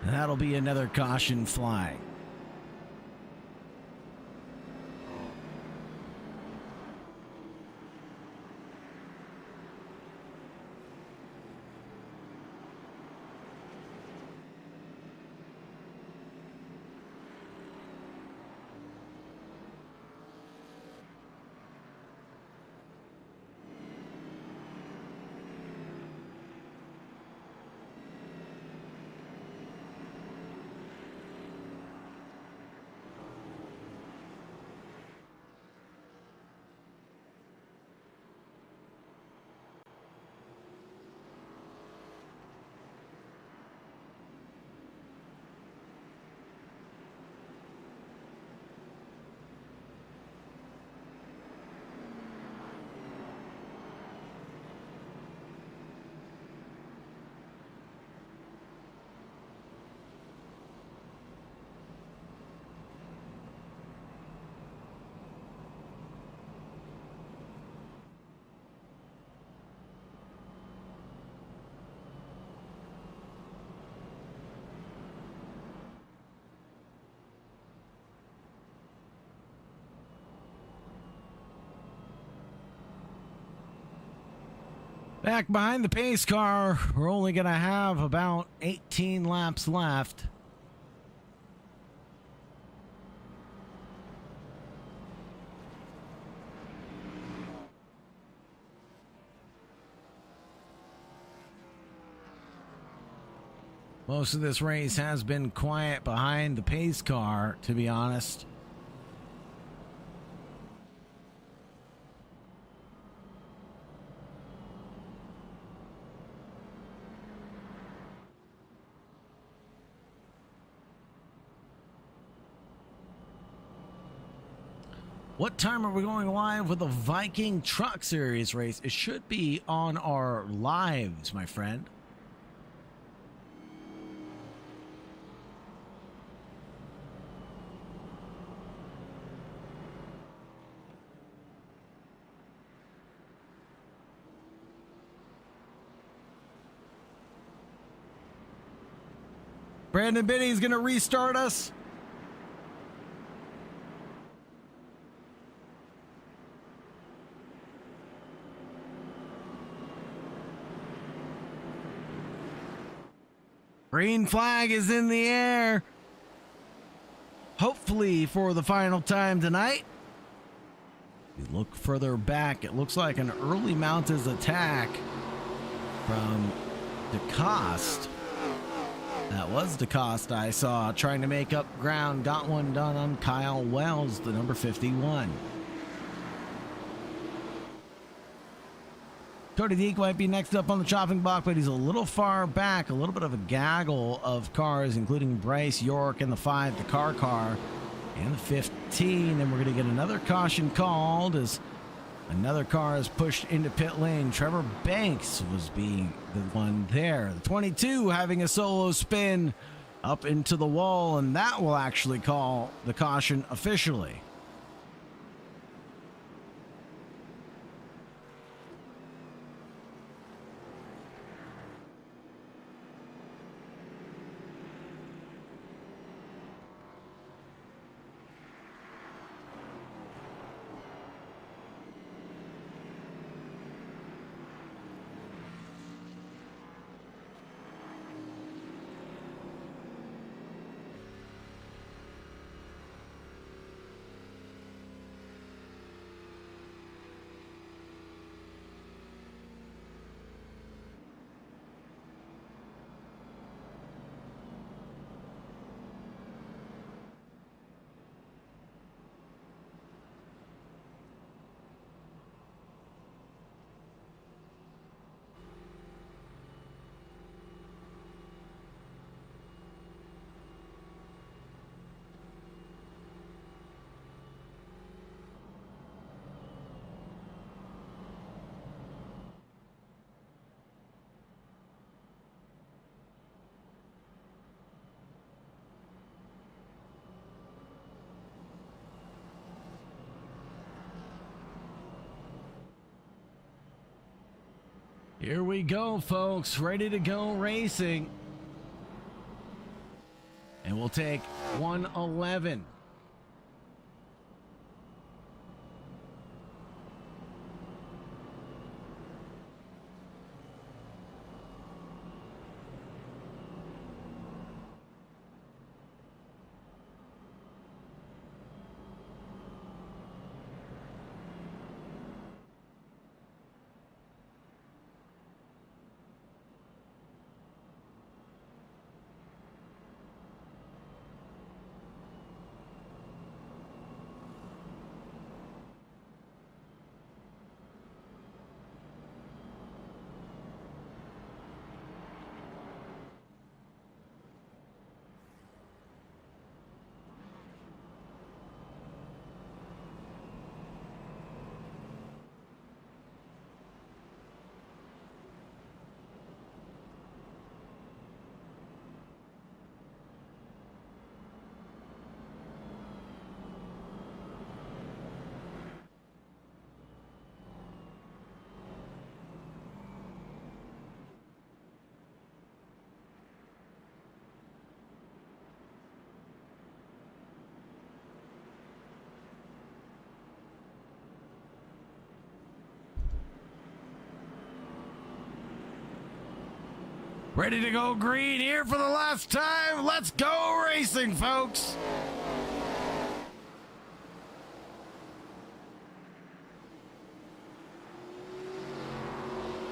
That'll be another caution flag. Back behind the pace car, we're only going to have about 18 laps left. Most of this race has been quiet behind the pace car, to be honest. What time are we going live with the Viking Truck Series race? It should be on our lives, my friend. Brandon Binney's going to restart us. Green flag is in the air. Hopefully for the final time tonight. We look further back. It looks like an early Mountains attack from DeCoste. That was DeCoste I saw trying to make up ground. Got one done on Kyle Wells, the number 51. Cody Deek might be next up on the chopping block, but he's a little far back. A little bit of a gaggle of cars, including Bryce York and the 5, the car, and the 15. And we're going to get another caution called as another car is pushed into pit lane. Trevor Banks was being the one there. The 22 having a solo spin up into the wall, and that will actually call the caution officially. Here we go, folks. Ready to go racing. And we'll take 111. Ready to go green here for the last time. Let's go racing, folks.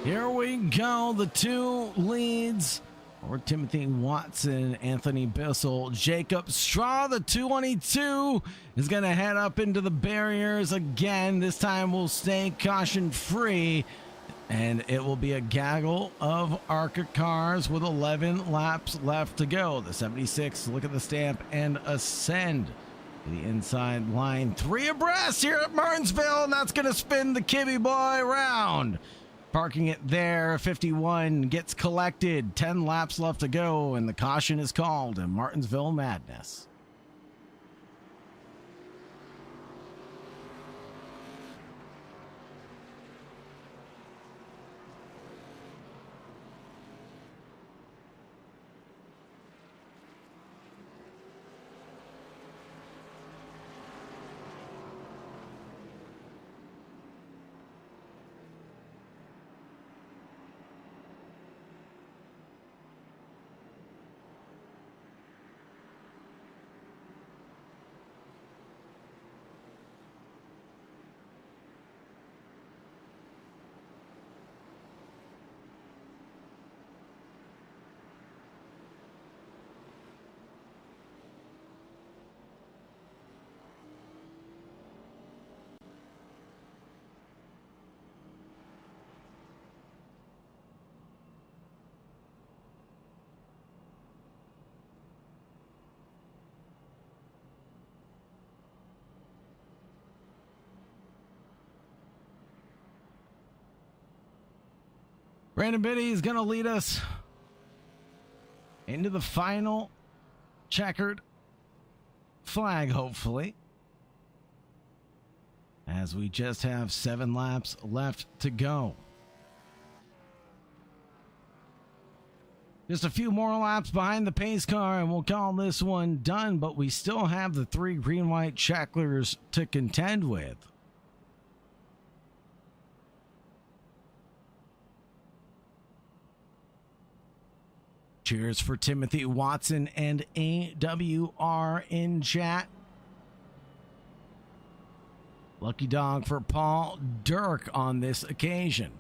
Here we go. The two leads or Timothy Watson, Anthony Bissell, Jacob Straw. The 222 is going to head up into the barriers again. This time we'll stay caution free, and it will be a gaggle of Arca cars with 11 laps left to go. The 76, look at the stamp and ascend to the inside line. 3 abreast here at Martinsville, and that's going to spin the Kibby boy around. Parking it there, 51 gets collected, 10 laps left to go, and the caution is called in Martinsville Madness. Brandon Biddy is going to lead us into the final checkered flag, hopefully, as we just have 7 laps left to go. Just a few more laps behind the pace car and we'll call this one done, but we still have the 3 green-white checklers to contend with. Cheers for Timothy Watson and AWR in chat. Lucky dog for Paul Dirk on this occasion.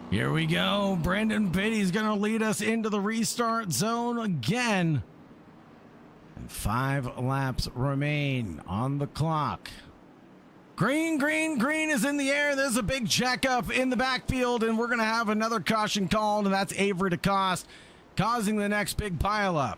Here we go. Brandon Biddy's going to lead us into the restart zone again. And 5 laps remain on the clock. Green, green, green is in the air. There's a big checkup in the backfield, and we're going to have another caution called, and that's Avery DeCoste, causing the next big pileup.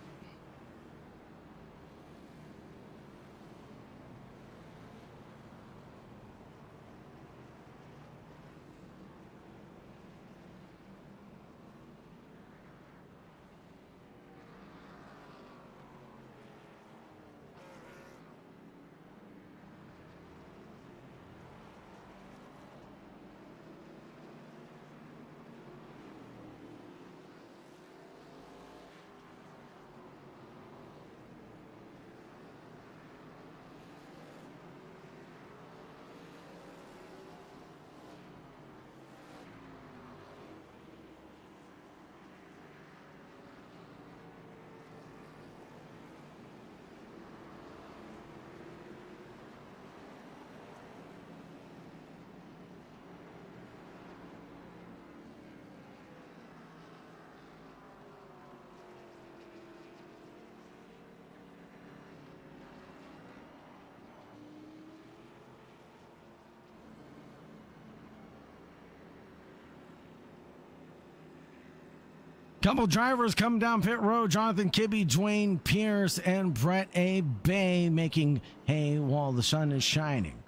Couple drivers come down pit road. Jonathan Kibbe, Dwayne Pierce, and Brett A. Bay making hay while the sun is shining.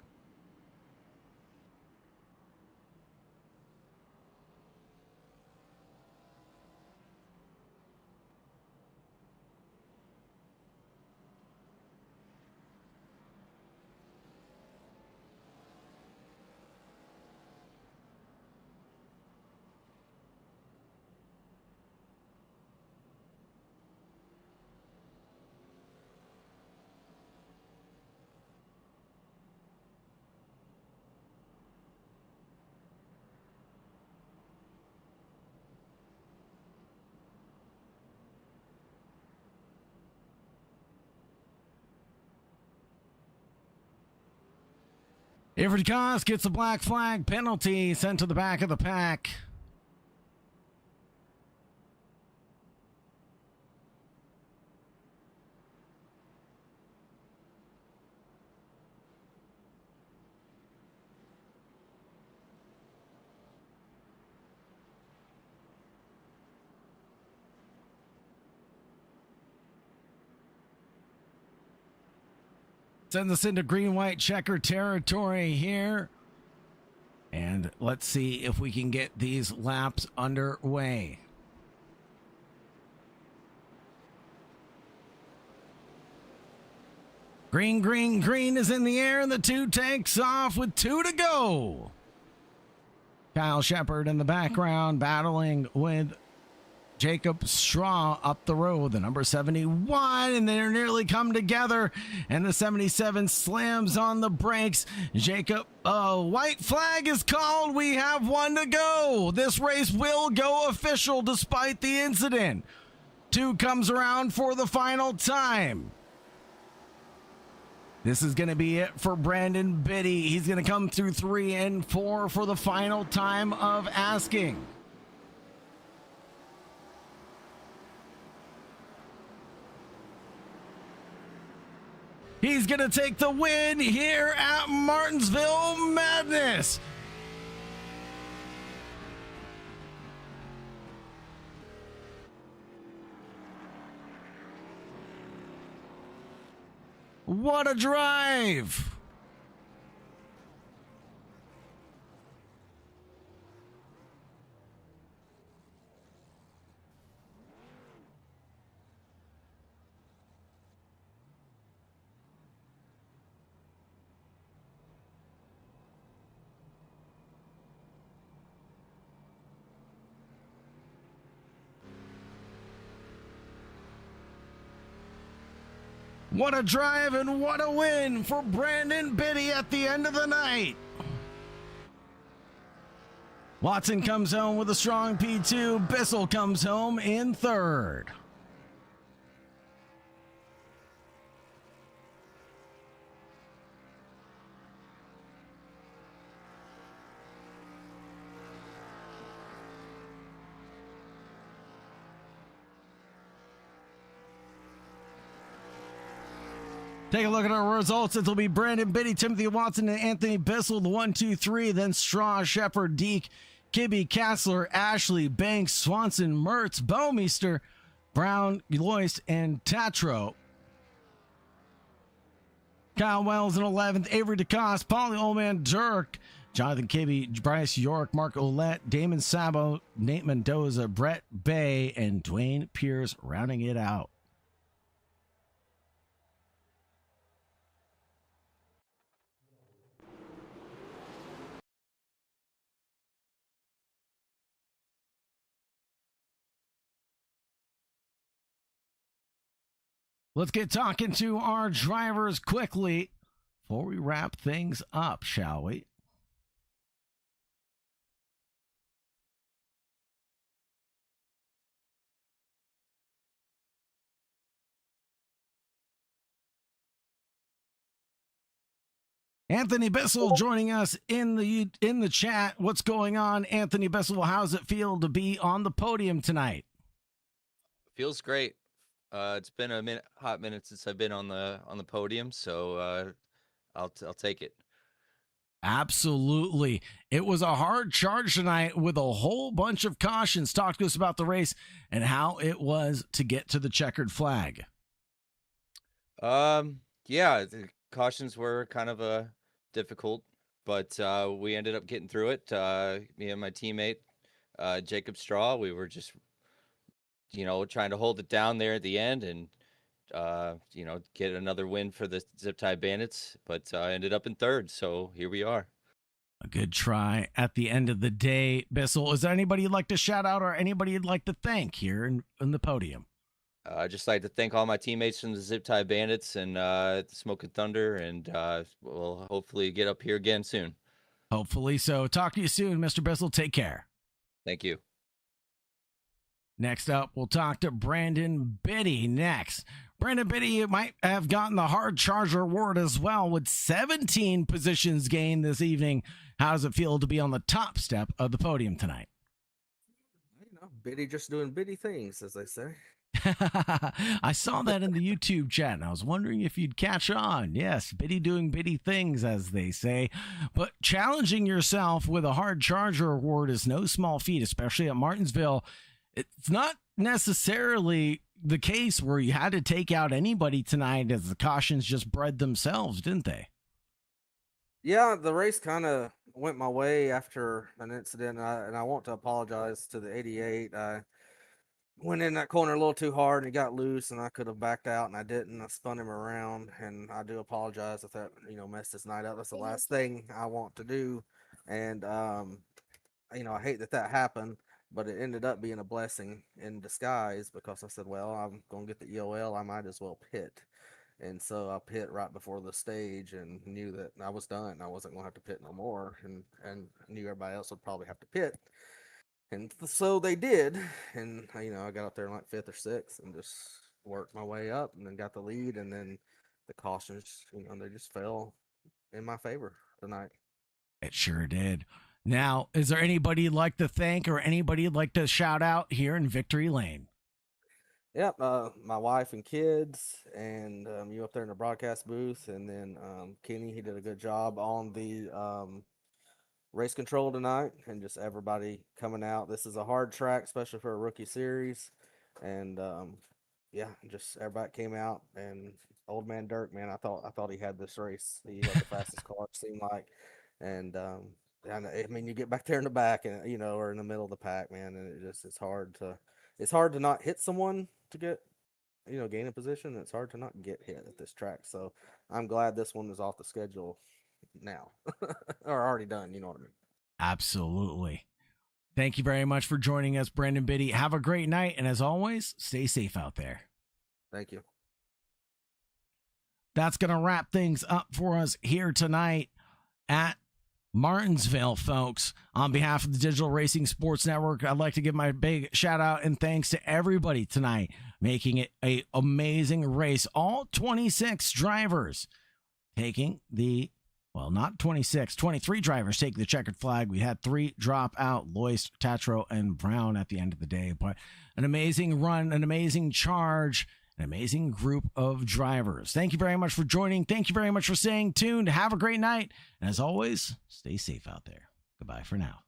Avery DeCoste gets a black flag penalty sent to the back of the pack. Sends us into green-white checker territory here. And let's see if we can get these laps underway. Green, green, green is in the air, and the 2 takes off with 2 to go. Kyle Shepard in the background battling with Jacob Straw up the road, the number 71, and they're nearly come together, and the 77 slams on the brakes. Jacob, white flag is called. We have 1 to go. This race will go official despite the incident. 2 comes around for the final time. This is going to be it for Brandon Biddy. He's going to come through 3 and 4 for the final time of asking. He's going to take the win here at Martinsville Madness. What a drive! What a drive and what a win for Brandon Biddy at the end of the night. Watson comes home with a strong P2. Bissell comes home in 3rd. Take a look at our results. It'll be Brandon Biddy, Timothy Watson, and Anthony Bissell, the 1, 2, 3. Then Straw, Shepard, Deke, Kibbe, Kassler, Ashley, Banks, Swanson, Mertz, Baumeister, Brown, Loist, and Tatro. Kyle Wells in 11th, Avery DeCoste, Paulie Oldman, Dirk, Jonathan Kibbe, Bryce York, Mark Ouellette, Damon Sabo, Nate Mendoza, Brett Bay, and Dwayne Pierce rounding it out. Let's get talking to our drivers quickly before we wrap things up, shall we? Anthony Bissell joining us in the chat. What's going on, Anthony Bissell? How's it feel to be on the podium tonight? Feels great. It's been a hot minute since I've been on the podium, so I'll take it. Absolutely. It was a hard charge tonight with a whole bunch of cautions. Talk to us about the race and how it was to get to the checkered flag. Yeah, the cautions were kind of difficult, but we ended up getting through it. Me and my teammate, Jacob Straw, we were just trying to hold it down there at the end and, get another win for the Zip Tie Bandits, but I ended up in 3rd. So here we are. A good try at the end of the day. Bissell, is there anybody you'd like to shout out or anybody you'd like to thank here in the podium? I'd just like to thank all my teammates from the Zip Tie Bandits and the Smokin Thunder, and we'll hopefully get up here again soon. Hopefully so. Talk to you soon, Mr. Bissell. Take care. Thank you. Next up, we'll talk to Brandon Biddy next. Brandon Biddy might have gotten the hard charger award as well with 17 positions gained this evening. How does it feel to be on the top step of the podium tonight? You know, Biddy just doing Biddy things, as they say. I saw that in the YouTube chat, and I was wondering if you'd catch on. Yes, Biddy doing Biddy things, as they say. But challenging yourself with a hard charger award is no small feat, especially at Martinsville. It's not necessarily the case where you had to take out anybody tonight, as the cautions just bred themselves, didn't they? Yeah, the race kind of went my way after an incident, and I want to apologize to the 88. I went in that corner a little too hard and he got loose, and I could have backed out, and I didn't. I spun him around, and I do apologize if that, messed his night up. That's the last thing I want to do. And, I hate that happened, but it ended up being a blessing in disguise, because I said, well, I'm going to get the EOL. I might as well pit. And so I pit right before the stage and knew that I was done. I wasn't going to have to pit no more, and knew everybody else would probably have to pit. And so they did. And, I got up there in like 5th or 6th and just worked my way up, and then got the lead. And then the cautions, they just fell in my favor tonight. It sure did. Now, is there anybody you'd like to thank or anybody you'd like to shout out here in Victory Lane? Yep, my wife and kids, and you up there in the broadcast booth, and then Kenny, he did a good job on the race control tonight, and just everybody coming out. This is a hard track, especially for a rookie series, and just everybody came out. And old man Dirk, man, I thought he had this race. He had the fastest car, it seemed like, and I mean, you get back there in the back, and or in the middle of the pack, man, and it's hard to not hit someone to get, gain a position. It's hard to not get hit at this track. So I'm glad this one is off the schedule now, or already done. You know what I mean? Absolutely. Thank you very much for joining us, Brandon Biddy. Have a great night. And as always, stay safe out there. Thank you. That's going to wrap things up for us here tonight at Martinsville, folks. On behalf of the Digital Racing Sports Network, I'd like to give my big shout out and thanks to everybody tonight, making it an amazing race. All 26 drivers taking not 26, 23 drivers taking the checkered flag. We had 3 drop out, Loist, Tatro, and Brown at the end of the day. But an amazing run, an amazing charge, an amazing group of drivers. Thank you very much for joining. Thank you very much for staying tuned. Have a great night. And as always, stay safe out there. Goodbye for now.